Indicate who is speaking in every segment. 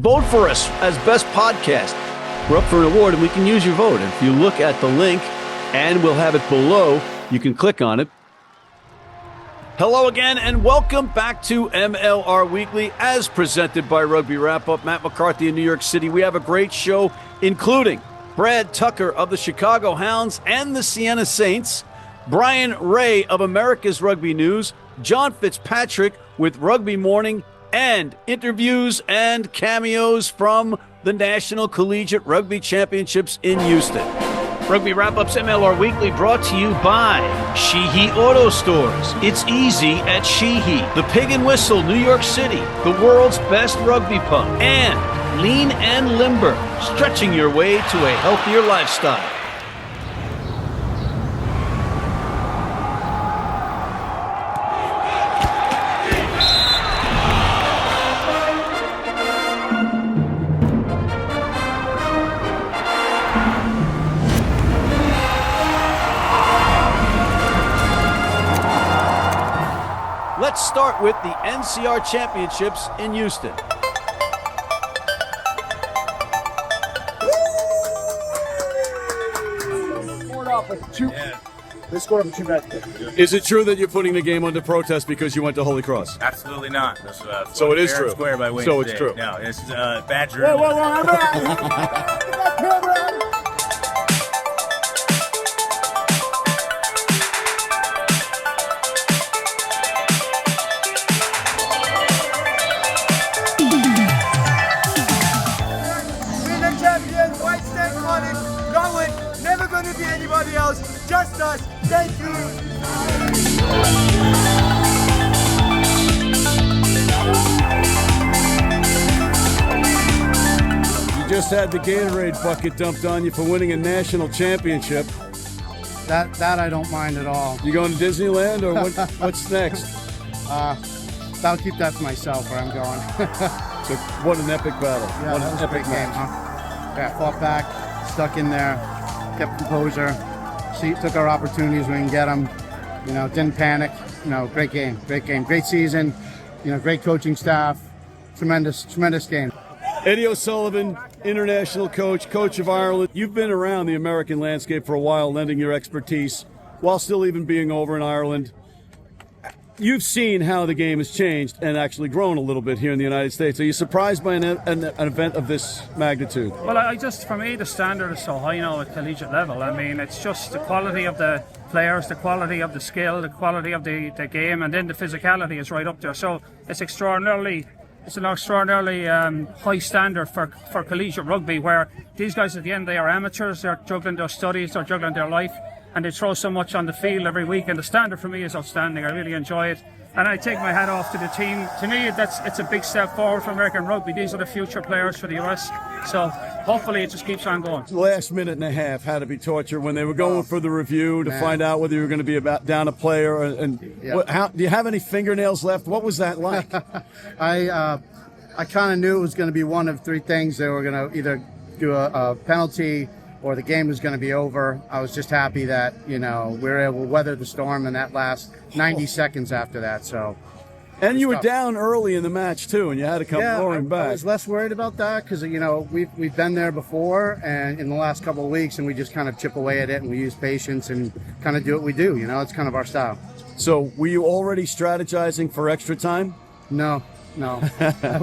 Speaker 1: Vote for us as Best Podcast. We're up for an award, and we can use your vote. If you look at the link, and we'll have it below, you can click on it. Hello again, and welcome back to MLR Weekly, as presented by Rugby Wrap-Up. Matt McCarthy in New York City. We have a great show, including Brad Tucker of the Chicago Hounds and the Sienna Saints, Bryan Ray of America's Rugby News, John Fitzpatrick with Rugby Morning, and interviews and cameos from the National Collegiate Rugby Championships in Houston. Rugby Wrap-Up's MLR Weekly brought to you by Sheehy Auto Stores. It's easy at Sheehy. The Pig and Whistle, New York City, the world's best rugby pub. And Lean and Limber, stretching your way to a healthier lifestyle. Let's start with the NCR Championships in Houston.
Speaker 2: They scored off a 2 match.
Speaker 1: Is it true that you're putting the game under protest because you went to Holy Cross?
Speaker 3: Absolutely not. This,
Speaker 1: so it is true.
Speaker 3: Square by Wayne
Speaker 1: so it's
Speaker 3: State.
Speaker 1: true.
Speaker 3: No, it's bad journalism.
Speaker 2: Never gonna be anybody else, just us. Thank you.
Speaker 1: You just had the Gatorade bucket dumped on you for winning a national championship.
Speaker 4: That I don't mind at all.
Speaker 1: You going to Disneyland or what's next?
Speaker 4: I'll keep that to myself where I'm going.
Speaker 1: So what an epic battle.
Speaker 4: Yeah,
Speaker 1: what
Speaker 4: that
Speaker 1: an
Speaker 4: was a
Speaker 1: epic
Speaker 4: great game,
Speaker 1: match.
Speaker 4: huh? Yeah, fought back, stuck in there, kept composure, took our opportunities when we can get them, didn't panic. Great game, great season, great coaching staff, tremendous game.
Speaker 1: Eddie O'Sullivan, international coach of Ireland. You've been around the American landscape for a while, lending your expertise while still even being over in Ireland. You've seen how the game has changed and actually grown a little bit here in the United States. Are you surprised by an event of this magnitude?
Speaker 5: Well, for me, the standard is so high now at collegiate level. I mean, it's just the quality of the players, the quality of the skill, the quality of the game, and then the physicality is right up there. So it's an extraordinarily high standard for collegiate rugby, where these guys at the end, they are amateurs, they're juggling their studies, they're juggling their life, and they throw so much on the field every week, and the standard for me is outstanding. I really enjoy it, and I take my hat off to the team. To me, it's a big step forward for American rugby. These are the future players for the US, so hopefully it just keeps on going.
Speaker 1: The last minute and a half had to be torture when they were going for the review to find out whether you were going to be down a player. And do you have any fingernails left? What was that like?
Speaker 4: I kind of knew it was going to be one of three things. They were going to either do a penalty or the game was going to be over. I was just happy that, we were able to weather the storm in that last 90 seconds after that. So,
Speaker 1: and you were down early in the match, too, and you had to come roaring back.
Speaker 4: I was less worried about that because, we've been there before and in the last couple of weeks, and we just kind of chip away at it and we use patience and kind of do what we do. It's kind of our style.
Speaker 1: So were you already strategizing for extra time?
Speaker 4: No. I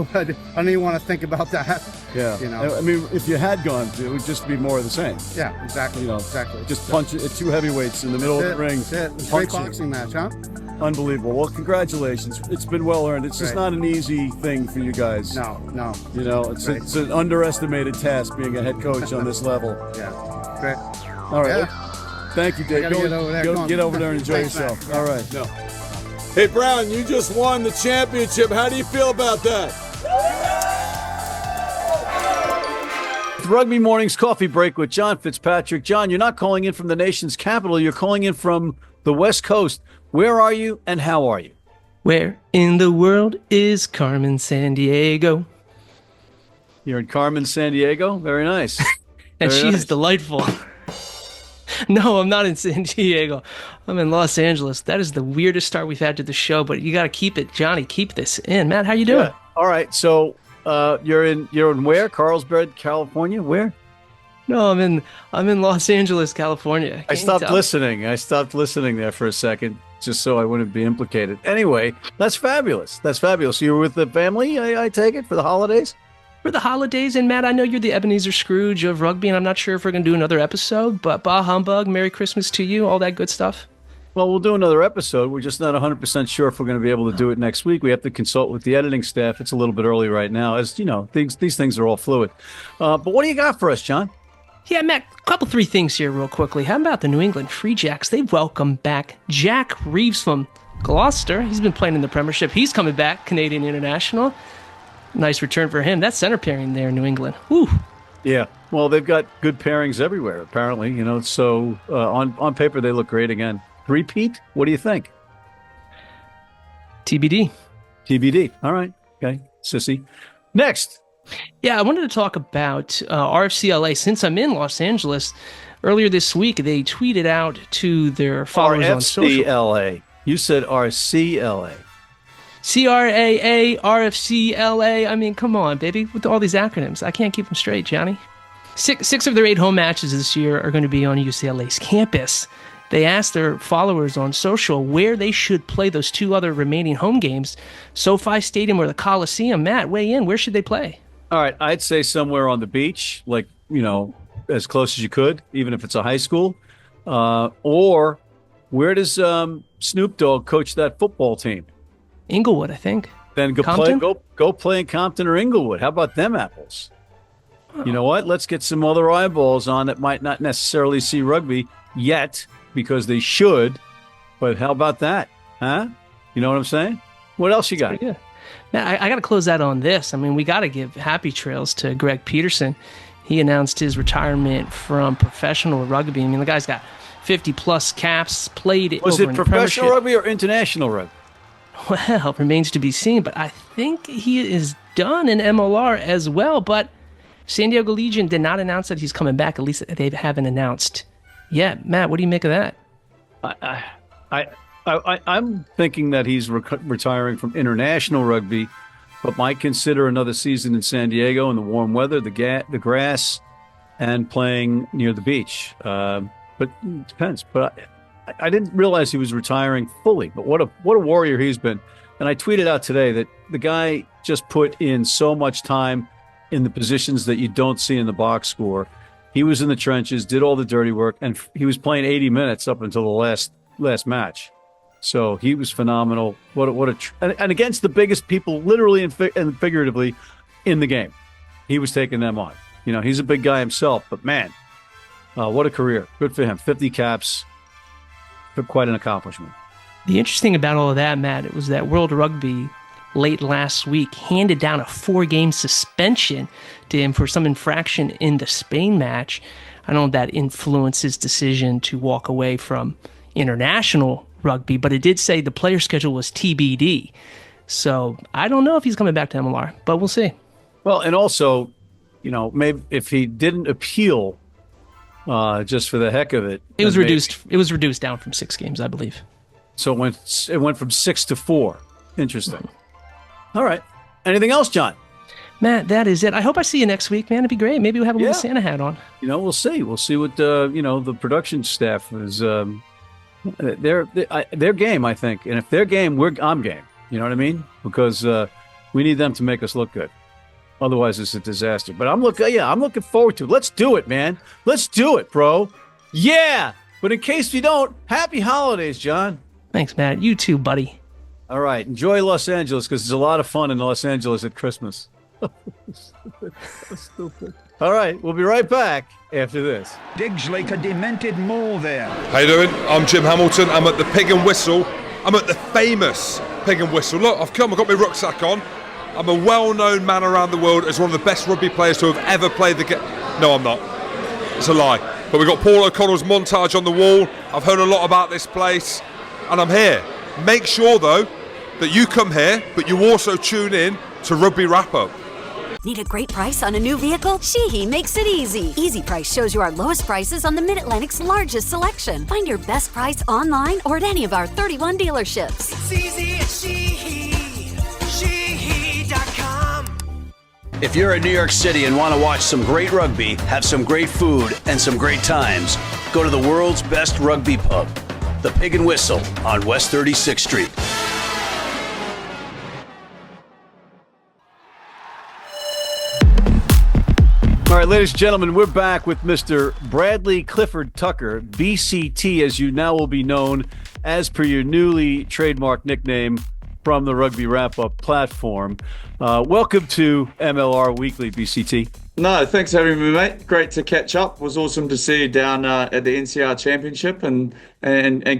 Speaker 4: don't even want to think about that.
Speaker 1: Yeah. I mean, if you had gone, it would just be more of the same.
Speaker 4: Yeah, exactly.
Speaker 1: Exactly. Just punch it, two heavyweights in the middle of the ring.
Speaker 4: That's it. It was a great boxing match, huh?
Speaker 1: Unbelievable. Well, congratulations. It's been well earned. It's just not an easy thing for you guys.
Speaker 4: No.
Speaker 1: It's an underestimated task being a head coach on this level.
Speaker 4: Yeah. Great.
Speaker 1: All right.
Speaker 4: Yeah.
Speaker 1: Thank you, Dave. Get over there and enjoy yourself.
Speaker 4: Man.
Speaker 1: All right. No.
Speaker 6: Hey, Brown, you just won the championship. How do you feel about that?
Speaker 1: Rugby Morning's coffee break with John Fitzpatrick. John, you're not calling in from the nation's capital. You're calling in from the West Coast. Where are you and how are you?
Speaker 7: Where in the world is Carmen Sandiego?
Speaker 1: You're in Carmen, San Diego? Very nice.
Speaker 7: And she is delightful. No, I'm not in San Diego. I'm in Los Angeles. That is the weirdest start we've had to the show, but you got to keep it. Johnny, keep this in. Matt, how you doing?
Speaker 1: Yeah. All right. So You're in where? Carlsbad, California? Where?
Speaker 7: No, I'm in Los Angeles, California.
Speaker 1: I stopped listening. I stopped listening there for a second, just so I wouldn't be implicated. Anyway, that's fabulous. That's fabulous. You were with the family, I take it, for the holidays?
Speaker 7: For the holidays, and Matt, I know you're the Ebenezer Scrooge of rugby, and I'm not sure if we're going to do another episode, but bah humbug, Merry Christmas to you, all that good stuff.
Speaker 1: Well, we'll do another episode. We're just not 100% sure if we're going to be able to do it next week. We have to consult with the editing staff. It's a little bit early right now. As you know, these things are all fluid. But what do you got for us, John?
Speaker 7: Yeah, Matt, three things here real quickly. How about the New England Free Jacks? They welcome back Jack Reeves from Gloucester. He's been playing in the Premiership. He's coming back, Canadian International. Nice return for him. That's center pairing there in New England. Woo.
Speaker 1: Yeah. Well, they've got good pairings everywhere, apparently. So on paper, they look great again. Repeat? What do you think?
Speaker 7: TBD.
Speaker 1: TBD. All right. Okay. Sissy. Next.
Speaker 7: Yeah, I wanted to talk about RFCLA. Since I'm in Los Angeles, earlier this week, they tweeted out to their followers on social.
Speaker 1: RFCLA. You said RCLA.
Speaker 7: CRAA, RFCLA. I mean, come on, baby, with all these acronyms. I can't keep them straight, Johnny. Six of their 8 home matches this year are going to be on UCLA's campus. They asked their followers on social where they should play those 2 other remaining home games, SoFi Stadium or the Coliseum. Matt, weigh in. Where should they play?
Speaker 1: All right, I'd say somewhere on the beach, like, as close as you could, even if it's a high school. Or where does Snoop Dogg coach that football team?
Speaker 7: Inglewood, I think.
Speaker 1: Then go play in Compton or Inglewood. How about them apples? Oh. You know what? Let's get some other eyeballs on that might not necessarily see rugby yet, because they should. But how about that? Huh? You know what I'm saying? What else you got?
Speaker 7: Good. Now, I got to close out on this. I mean, we got to give happy trails to Greg Peterson. He announced his retirement from professional rugby. I mean, the guy's got 50-plus caps, played
Speaker 1: Was it professional rugby or international rugby?
Speaker 7: Well, remains to be seen, but I think he is done in MLR as well. But San Diego Legion did not announce that he's coming back. At least they haven't announced yet. Matt, what do you make of that?
Speaker 1: I'm thinking that he's retiring from international rugby, but might consider another season in San Diego in the warm weather, the grass, and playing near the beach. But it depends. But I didn't realize he was retiring fully. But what a warrior he's been. And I tweeted out today that the guy just put in so much time in the positions that you don't see in the box score. He was in the trenches, did all the dirty work, and he was playing 80 minutes up until the last match. So he was phenomenal. And against the biggest people, literally and figuratively, in the game. He was taking them on. He's a big guy himself, but man, what a career. Good for him. 50 caps. Quite an accomplishment.
Speaker 7: The interesting about all of that, Matt, it was that World Rugby late last week handed down a 4-game suspension to him for some infraction in the Spain match. I don't know if that influenced his decision to walk away from international rugby, but it did say the player schedule was TBD. So I don't know if he's coming back to MLR, but we'll see.
Speaker 1: Well, and also, maybe if he didn't appeal just for the heck of it.
Speaker 7: It was reduced. It was reduced down from 6 games, I believe.
Speaker 1: So it went from 6 to 4. Interesting. All right. Anything else, John?
Speaker 7: Matt, that is it. I hope I see you next week, man. It'd be great. Maybe we'll have a little Santa hat on.
Speaker 1: We'll see. We'll see what the production staff is. Their game, I think. And if their game, I'm game. You know what I mean? Because we need them to make us look good. Otherwise, it's a disaster. But I'm looking forward to it. Let's do it, man. Let's do it, bro. Yeah. But in case we don't, happy holidays, John.
Speaker 7: Thanks, Matt. You too, buddy.
Speaker 1: All right. Enjoy Los Angeles, because there's a lot of fun in Los Angeles at Christmas. Stupid. All right. We'll be right back after this.
Speaker 8: Digs like a demented mole there.
Speaker 6: How you doing? I'm Jim Hamilton. I'm at the Pig and Whistle. I'm at the famous Pig and Whistle. Look, I've come. I've got my rucksack on. I'm a well-known man around the world as one of the best rugby players to have ever played the game. No, I'm not. It's a lie. But we've got Paul O'Connell's montage on the wall. I've heard a lot about this place, and I'm here. Make sure, though, that you come here, but you also tune in to Rugby Wrap-Up.
Speaker 9: Need a great price on a new vehicle? Sheehy makes it easy. Easy Price shows you our lowest prices on the Mid-Atlantic's largest selection. Find your best price online or at any of our 31 dealerships.
Speaker 2: It's easy at Sheehy. Sheehy.com.
Speaker 1: If you're in New York City and want to watch some great rugby, have some great food, and some great times, go to the world's best rugby pub, the Pig and Whistle on West 36th Street. All right, ladies and gentlemen, we're back with Mr. Bradley Clifford Tucker, BCT, as you now will be known, as per your newly trademarked nickname from the Rugby Wrap-Up platform. Welcome to MLR Weekly, BCT.
Speaker 10: No, thanks for having me, mate. Great to catch up. It was awesome to see you down at the NCR Championship and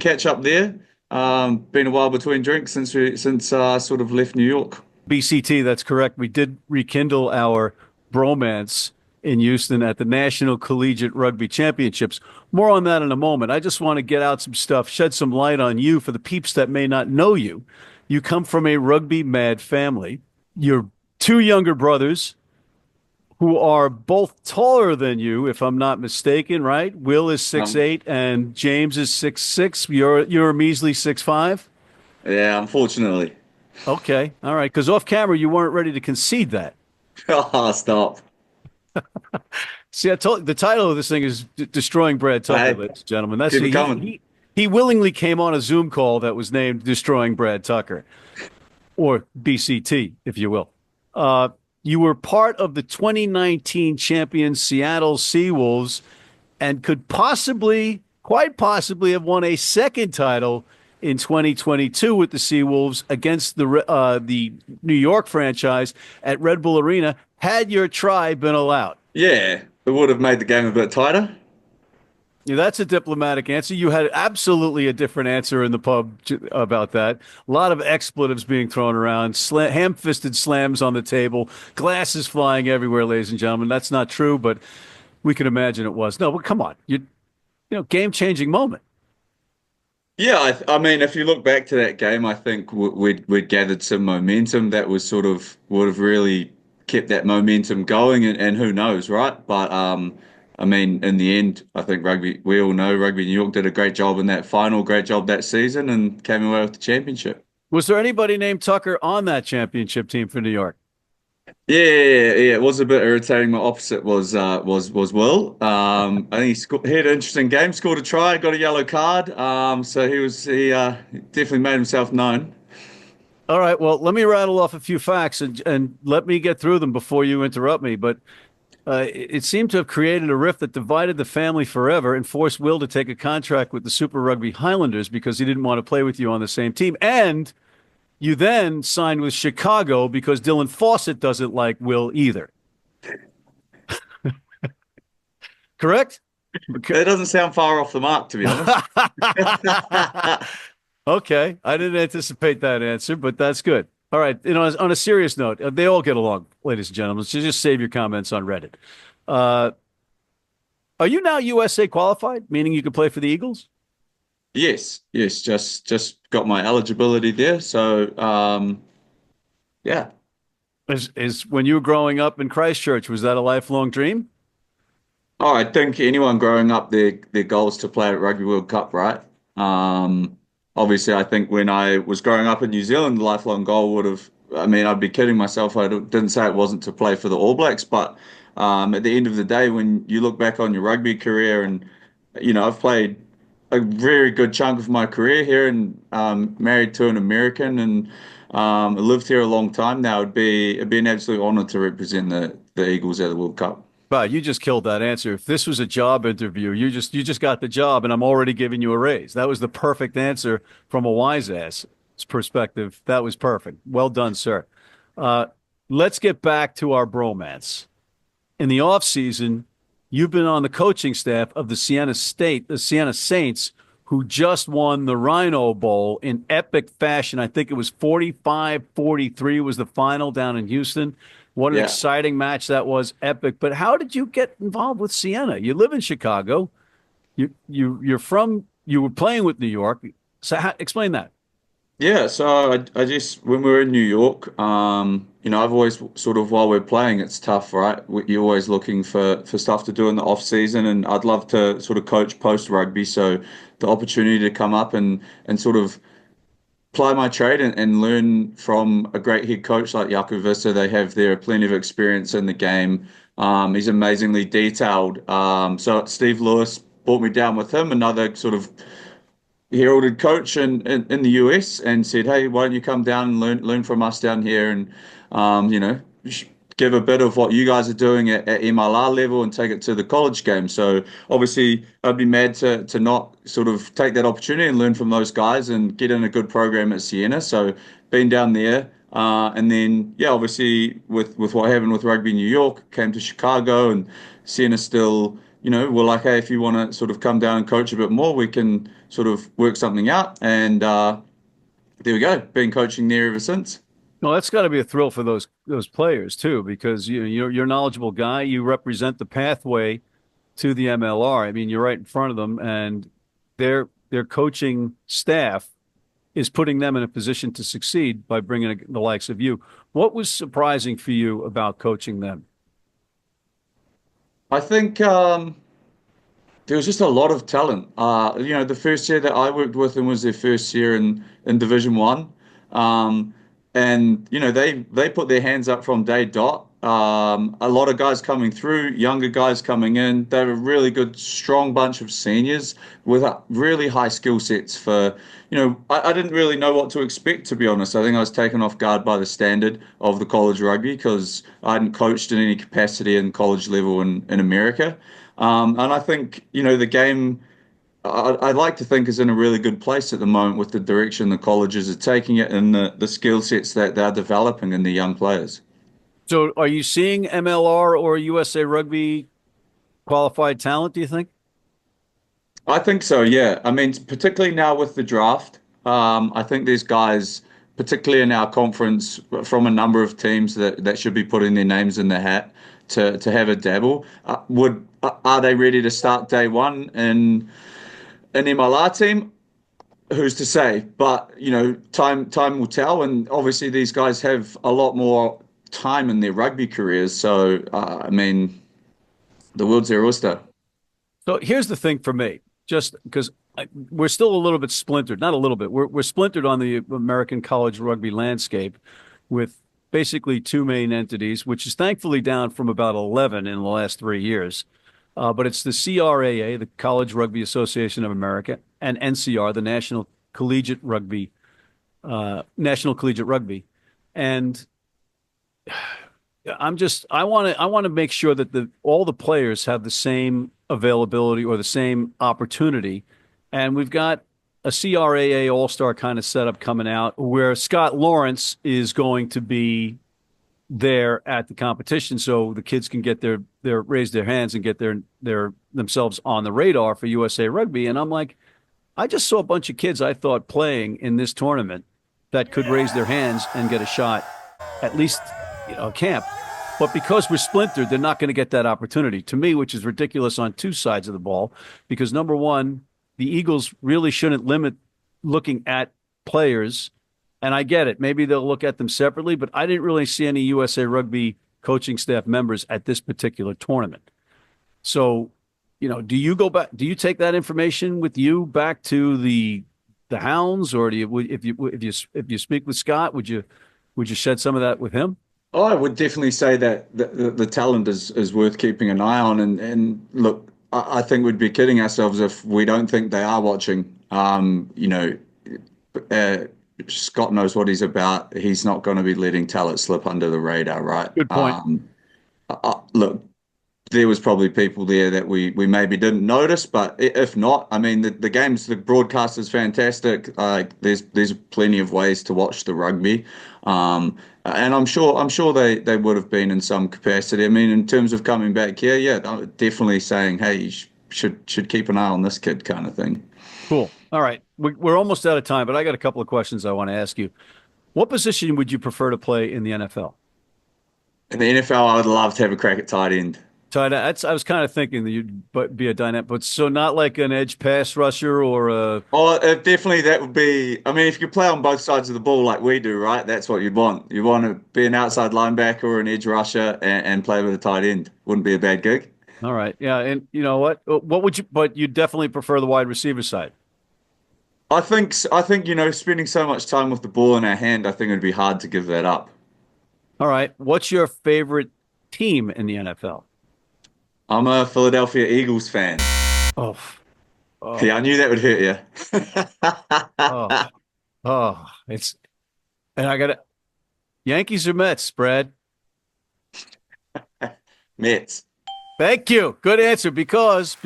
Speaker 10: catch up there. Been a while between drinks since I sort of left New York.
Speaker 1: BCT, that's correct. We did rekindle our bromance in Houston at the National Collegiate Rugby Championships. More on that in a moment. I just want to get out some stuff, shed some light on you for the peeps that may not know you. You come from a rugby mad family. You're two younger brothers who are both taller than you, if I'm not mistaken, right? Will is 6'8", and James is 6'6". You're a measly 6'5"?
Speaker 10: Yeah, unfortunately.
Speaker 1: Okay, all right, because off camera you weren't ready to concede that.
Speaker 10: Oh, stop.
Speaker 1: See, I told the title of this thing is Destroying Brad Tucker, ladies and gentlemen. That's he willingly came on a Zoom call that was named Destroying Brad Tucker, or BCT, if you will. You were part of the 2019 champion Seattle Seawolves and could quite possibly have won a second title in 2022 with the Seawolves against the New York franchise at Red Bull Arena had your try been allowed.
Speaker 10: Yeah, it would have made the game a bit tighter.
Speaker 1: Yeah, that's a diplomatic answer. You had absolutely a different answer in the pub about that. A lot of expletives being thrown around, ham-fisted slams on the table, glasses flying everywhere, ladies and gentlemen. That's not true, but we can imagine it was. No, but come on. Game-changing moment.
Speaker 10: Yeah, I mean, if you look back to that game, I think we'd gathered some momentum that was would have really kept that momentum going, and who knows, right? But I mean, in the end, I think we all know Rugby New York did a great job in that final, great job that season, and came away with the championship. Was there anybody named Tucker on that championship team for New York? Yeah. It was a bit irritating. My opposite was Will. I think he had an interesting game, scored a try, got a yellow card. So he definitely made himself known. All right. Well, let me rattle off a few facts and let me get through them before you interrupt me. But it seemed to have created a rift that divided the family forever and forced Will to take a contract with the Super Rugby Highlanders because he didn't want to play with you on the same team. And you then signed with Chicago because Dylan Fawcett doesn't like Will either. Correct? It doesn't sound far off the mark, to be honest. Okay. I didn't anticipate that answer, but that's good. All right. On a serious note, they all get along, ladies and gentlemen. So just save your comments on Reddit. Are you now USA qualified, meaning you can play for the Eagles? Yes. Just got my eligibility there. So, yeah. Is when you were growing up in Christchurch, was that a lifelong dream? Oh, I think anyone growing up, their goal is to play at Rugby World Cup, right? Obviously, I think when I was growing up in New Zealand, the lifelong goal would have, I'd be kidding myself. I didn't say it wasn't to play for the All Blacks, but at the end of the day, when you look back on your rugby career and, I've played a very good chunk of my career here and married to an American and lived here a long time now, it'd be an absolute honor to represent the Eagles at the World Cup. Wow, you just killed that answer. If this was a job interview, you just got the job, and I'm already giving you a raise. That was the perfect answer from a wise ass perspective. That was perfect. Well done, sir. Let's get back to our bromance. In the off season, you've been on the coaching staff of the Sienna Saints, who just won the Rhino Bowl in epic fashion. I think it was 45-43 was the final down in Houston. What an exciting match that was, epic. But how did you get involved with Sienna? You live in Chicago. You were playing with New York. So explain that. Yeah, so I just, when we were in New York, I've always sort of, while we're playing, it's tough, right? You're always looking for stuff to do in the off season, and I'd love to sort of coach post rugby. So the opportunity to come up and sort of
Speaker 11: ply my trade and learn from a great head coach like Jaco Visser. They have there plenty of experience in the game. He's amazingly detailed. So Steve Lewis brought me down with him, another sort of heralded coach in the US, and said, "Hey, why don't you come down and learn from us down here, and give a bit of what you guys are doing at MLR level and take it to the college game." So obviously, I'd be mad to not sort of take that opportunity and learn from those guys and get in a good program at Sienna. So been down there, and then obviously with what happened with Rugby New York, came to Chicago, and Sienna still. We're like, hey, if you want to sort of come down and coach a bit more, we can sort of work something out. And there we go. Been coaching there ever since.
Speaker 10: Well, that's got to be a thrill for those players too, because you're a knowledgeable guy. You represent the pathway to the MLR. I mean, you're right in front of them, and their coaching staff is putting them in a position to succeed by bringing the likes of you. What was surprising for you about coaching them?
Speaker 11: I think there was just a lot of talent. The first year that I worked with them was their first year in Division One, and they put their hands up from day dot. A lot of guys coming through, younger guys coming in. They were a really good, strong bunch of seniors with really high skill sets for, I didn't really know what to expect, to be honest. I think I was taken off guard by the standard of the college rugby because I hadn't coached in any capacity in college level in America. And I think, the game, I'd like to think is in a really good place at the moment with the direction the colleges are taking it and the skill sets that they're developing in the young players.
Speaker 10: So are you seeing MLR or USA Rugby qualified talent, do you think?
Speaker 11: I think so, yeah. I mean, particularly now with the draft, I think there's guys, particularly in our conference, from a number of teams that should be putting their names in the hat to have a dabble. Are they ready to start day one in an MLR team? Who's to say? But, time will tell. And obviously these guys have a lot more time in their rugby careers. So, the world's their oyster.
Speaker 10: So here's the thing for me, just because we're still a little bit splintered, not a little bit, we're splintered on the American college rugby landscape with basically two main entities, which is thankfully down from about 11 in the last 3 years. But it's the CRAA, the College Rugby Association of America, and NCR, the National Collegiate Rugby. And I want to make sure that all the players have the same availability or the same opportunity. And we've got a CRAA All-Star kind of setup coming out where Scott Lawrence is going to be there at the competition, so the kids can get their raise their hands and get their themselves on the radar for USA Rugby. And I'm like, I just saw a bunch of kids I thought playing in this tournament that could raise their hands and get a shot, at least camp. But because we're splintered, they're not going to get that opportunity. To me, which is ridiculous on two sides of the ball, because number one, the Eagles really shouldn't limit looking at players. And I get it. Maybe they'll look at them separately, but I didn't really see any USA Rugby coaching staff members at this particular tournament. So, do you go back? Do you take that information with you back to the Hounds, or do you, if you speak with Scott, would you shed some of that with him?
Speaker 11: Oh, I would definitely say that the talent is worth keeping an eye on. And look, I think we'd be kidding ourselves if we don't think they are watching. Scott knows what he's about. He's not going to be letting talent slip under the radar, right?
Speaker 10: Good point.
Speaker 11: Look, there was probably people there that we maybe didn't notice, but if not, the broadcast is fantastic. There's plenty of ways to watch the rugby, and I'm sure they would have been in some capacity. In terms of coming back here, yeah, definitely saying, hey, you should keep an eye on this kid, kind of thing.
Speaker 10: Cool. All right. We're almost out of time, but I got a couple of questions I want to ask you. What position would you prefer to play in the NFL?
Speaker 11: In the NFL, I would love to have a crack at tight end.
Speaker 10: Tight end. I was kind of thinking that you'd be a dynamic, but so not like an edge pass rusher or a...
Speaker 11: Oh, definitely that would be... if you play on both sides of the ball like we do, right, that's what you'd want. You want to be an outside linebacker or an edge rusher and play with a tight end. Wouldn't be a bad gig.
Speaker 10: All right. Yeah, and you know what? What would you... But you definitely prefer the wide receiver side.
Speaker 11: I think spending so much time with the ball in our hand, I think it'd be hard to give that up.
Speaker 10: All right. What's your favorite team in the NFL?
Speaker 11: I'm a Philadelphia Eagles fan.
Speaker 10: Oh, oh,
Speaker 11: Yeah, I knew that would hurt you.
Speaker 10: oh, and I got it. Yankees or Mets, Brad?
Speaker 11: Mets.
Speaker 10: Thank you. Good answer. Because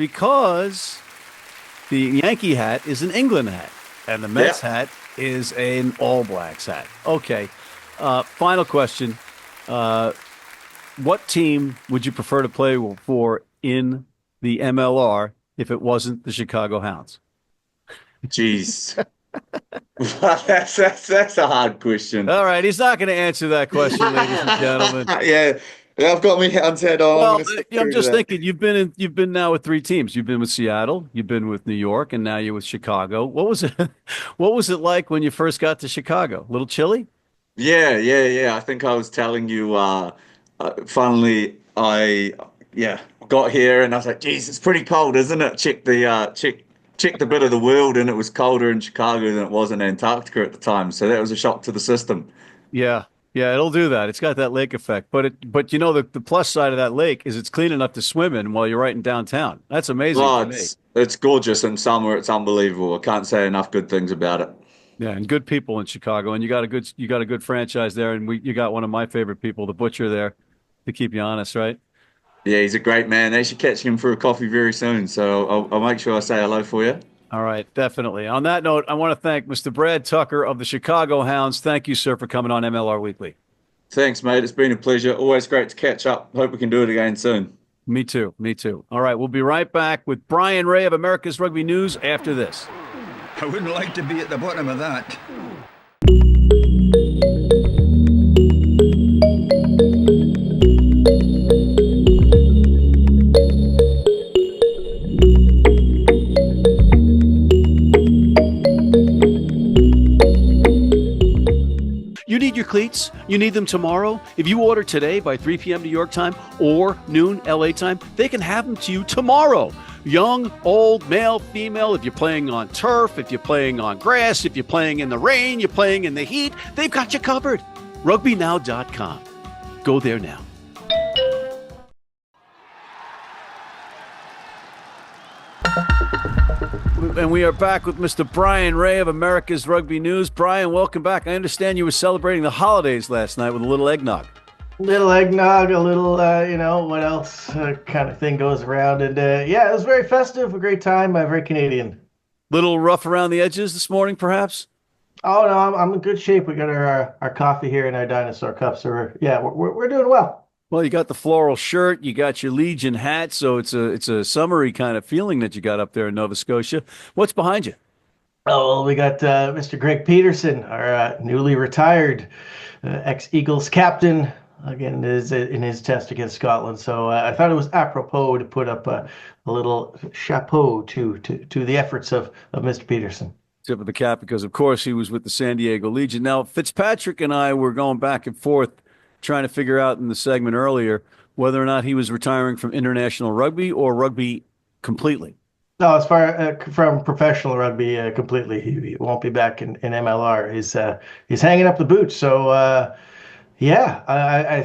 Speaker 10: the Yankee hat is an England hat, and the Mets hat is an All Blacks hat. Okay. Final question. What team would you prefer to play for in the MLR if it wasn't the Chicago Hounds?
Speaker 11: Jeez. That's a hard question.
Speaker 10: All right. He's not going to answer that question, ladies and gentlemen.
Speaker 11: Yeah. I've got my Hounds hat on.
Speaker 10: Well, I'm just thinking you've been now with 3 teams. You've been with Seattle, you've been with New York, and now you're with Chicago. What was it like when you first got to Chicago? A little chilly?
Speaker 11: Yeah. I think I was telling you, finally I got here and I was like, geez, it's pretty cold, isn't it? Check the bit of the world, and it was colder in Chicago than it was in Antarctica at the time. So that was a shock to the system.
Speaker 10: Yeah. Yeah, it'll do that. It's got that lake effect. But the plus side of that lake is it's clean enough to swim in while you're right in downtown. That's amazing.
Speaker 11: Well, it's gorgeous in summer. It's unbelievable. I can't say enough good things about it.
Speaker 10: Yeah, and good people in Chicago, and you got a good franchise there, and you got one of my favorite people, the Butcher, there to keep you honest, right?
Speaker 11: Yeah, he's a great man. They should catch him for a coffee very soon. So I'll make sure I say hello for you.
Speaker 10: All right, definitely. On that note, I want to thank Mr. Brad Tucker of the Chicago Hounds. Thank you, sir, for coming on MLR Weekly.
Speaker 11: Thanks, mate. It's been a pleasure. Always great to catch up. Hope we can do it again soon.
Speaker 10: Me too. All right, we'll be right back with Bryan Ray of America's Rugby News after this.
Speaker 8: I wouldn't like to be at the bottom of that.
Speaker 10: You need your cleats? You need them tomorrow? If you order today by 3 p.m. New York time or noon LA time, they can have them to you tomorrow. Young, old, male, female, if you're playing on turf, if you're playing on grass, if you're playing in the rain, you're playing in the heat, they've got you covered. RugbyNow.com. Go there now. And we are back with Mr. Bryan Ray of America's Rugby News. Bryan, welcome back. I understand you were celebrating the holidays last night with a little eggnog.
Speaker 12: Little eggnog, a little, what else kind of thing goes around. And it was very festive, a great time, very Canadian.
Speaker 10: Little rough around the edges this morning, perhaps?
Speaker 12: Oh, no, I'm in good shape. We got our coffee here in our dinosaur cups. So we're doing well.
Speaker 10: Well, you got the floral shirt, you got your Legion hat, so it's a summery kind of feeling that you got up there in Nova Scotia. What's behind you?
Speaker 12: Oh, well, we got Mr. Greg Peterson, our newly retired ex-Eagles captain, again, is in his test against Scotland. So I thought it was apropos to put up a little chapeau to the efforts of Mr. Peterson.
Speaker 10: Tip of the cap, because, of course, he was with the San Diego Legion. Now, Fitzpatrick and I were going back and forth trying to figure out in the segment earlier whether or not he was retiring from international rugby or rugby completely.
Speaker 12: No, as far from professional rugby completely, he won't be back in MLR. He's hanging up the boots. So, I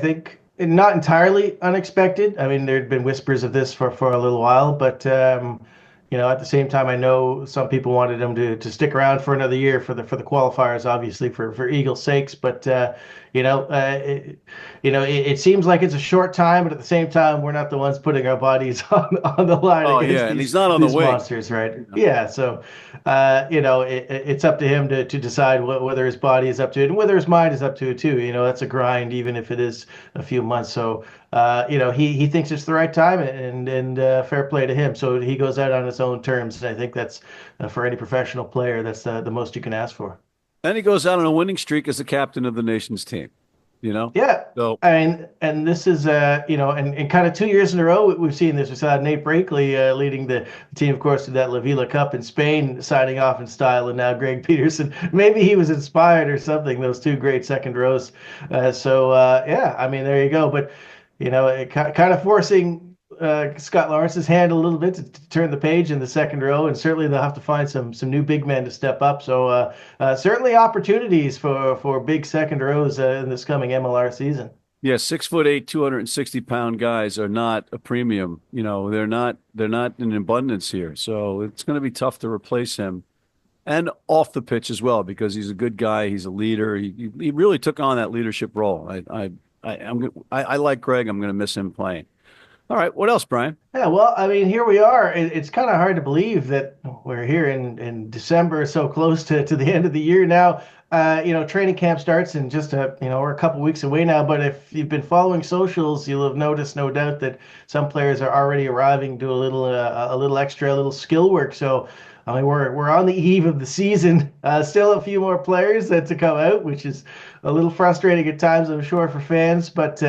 Speaker 12: think not entirely unexpected. I mean, there'd been whispers of this for a little while, but at the same time, I know some people wanted him to stick around for another year for the qualifiers, obviously for Eagles' sakes. But it seems like it's a short time, but at the same time, we're not the ones putting our bodies on the line.
Speaker 10: Oh
Speaker 12: against
Speaker 10: yeah, and he's not on the wing.
Speaker 12: Monsters, right? Yeah. So, it's up to him to decide whether his body is up to it and whether his mind is up to it too. That's a grind, even if it is a few months. So, he thinks it's the right time, and fair play to him. So he goes out on his own terms, and I think that's for any professional player, that's the most you can ask for.
Speaker 10: And he goes out on a winning streak as the captain of the nation's team.
Speaker 12: Yeah.
Speaker 10: So
Speaker 12: and this is and kind of 2 years in a row we've seen this. We saw Nate Brinkley leading the team, of course, to that La Vila Cup in Spain, signing off in style, and now Greg Peterson. Maybe he was inspired or something. Those two great second rows. There you go. But it kind of forcing Scott Lawrence's hand a little bit to turn the page in the second row, and certainly they'll have to find some new big men to step up. So certainly opportunities for big second rows in this coming MLR season.
Speaker 10: Yeah, 6'8", 260-pound guys are not a premium. You know, they're not in abundance here. So it's going to be tough to replace him, and off the pitch as well, because he's a good guy. He's a leader. He really took on that leadership role. I like Greg. I'm going to miss him playing. All right, what else, Brian?
Speaker 12: Yeah, well, I mean, here we are. It's kind of hard to believe that we're here in December, so close to the end of the year now. Training camp starts in just we're a couple weeks away now. But if you've been following socials, you'll have noticed, no doubt, that some players are already arriving, do a little extra, a little skill work. So, I mean, we're on the eve of the season. Still a few more players to come out, which is a little frustrating at times, I'm sure, for fans. But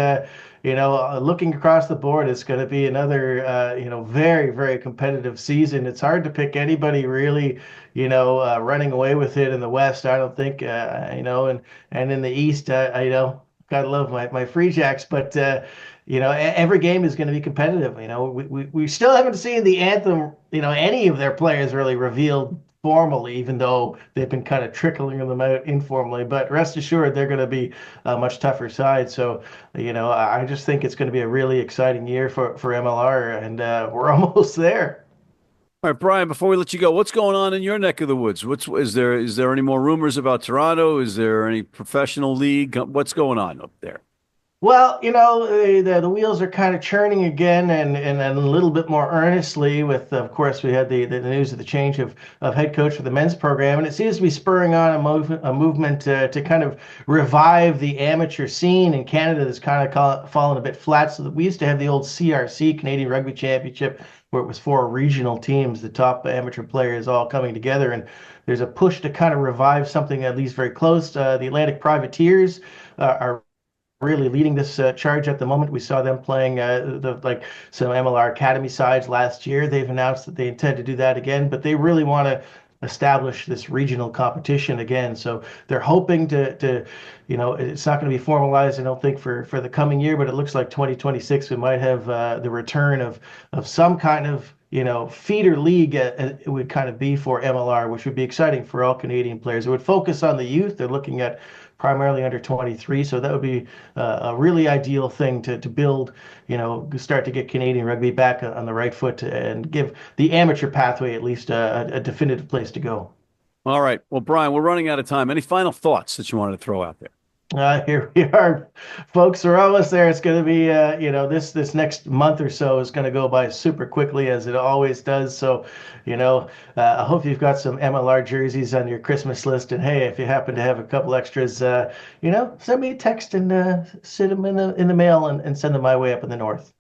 Speaker 12: looking across the board, it's going to be another very, very competitive season. It's hard to pick anybody really, running away with it in the West. I don't think, and in the East, gotta love my Free Jacks, but every game is going to be competitive. We still haven't seen the anthem, any of their players really revealed formally, even though they've been kind of trickling them out informally. But rest assured, they're going to be a much tougher side. So, I just think it's going to be a really exciting year for MLR, and we're almost there.
Speaker 10: All right, Brian, before we let you go, what's going on in your neck of the woods? Is there any more rumors about Toronto? Is there any professional league? What's going on up there?
Speaker 12: Well, the wheels are kind of churning again, and a little bit more earnestly with, of course, we had the news of the change of head coach for the men's program, and it seems to be spurring on a movement to kind of revive the amateur scene in Canada that's kind of fallen a bit flat. So that we used to have the old CRC, Canadian Rugby Championship, where it was 4 regional teams, the top amateur players all coming together, and there's a push to kind of revive something at least very close. The Atlantic Privateers are really leading this charge at the moment. We saw them playing some MLR Academy sides last year. They've announced that they intend to do that again, but they really want to establish this regional competition again. So they're hoping to it's not going to be formalized, I don't think, for the coming year, but it looks like 2026 we might have the return of some kind of feeder league. It would kind of be for MLR, which would be exciting for all Canadian players. It would focus on the youth. They're looking at primarily under 23, so that would be a really ideal thing to build, start to get Canadian rugby back on the right foot and give the amateur pathway at least a definitive place to go.
Speaker 10: All right. Well, Brian, we're running out of time. Any final thoughts that you wanted to throw out there?
Speaker 12: Here we are, folks. We're almost there. It's going to be, this next month or so is going to go by super quickly, as it always does. So, I hope you've got some MLR jerseys on your Christmas list. And hey, if you happen to have a couple extras, send me a text and send them in the mail and send them my way up in the north.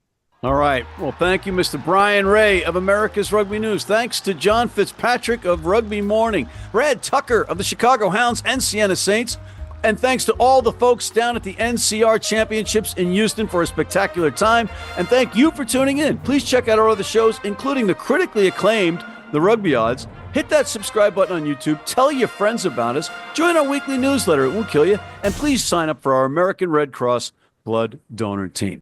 Speaker 10: All right. Well, thank you, Mr. Brian Ray of America's Rugby News. Thanks to John Fitzpatrick of Rugby Morning, Brad Tucker of the Chicago Hounds and Sienna Saints. And thanks to all the folks down at the NCR Championships in Houston for a spectacular time. And thank you for tuning in. Please check out our other shows, including the critically acclaimed The Rugby Odds. Hit that subscribe button on YouTube. Tell your friends about us. Join our weekly newsletter. It won't kill you. And please sign up for our American Red Cross blood donor team.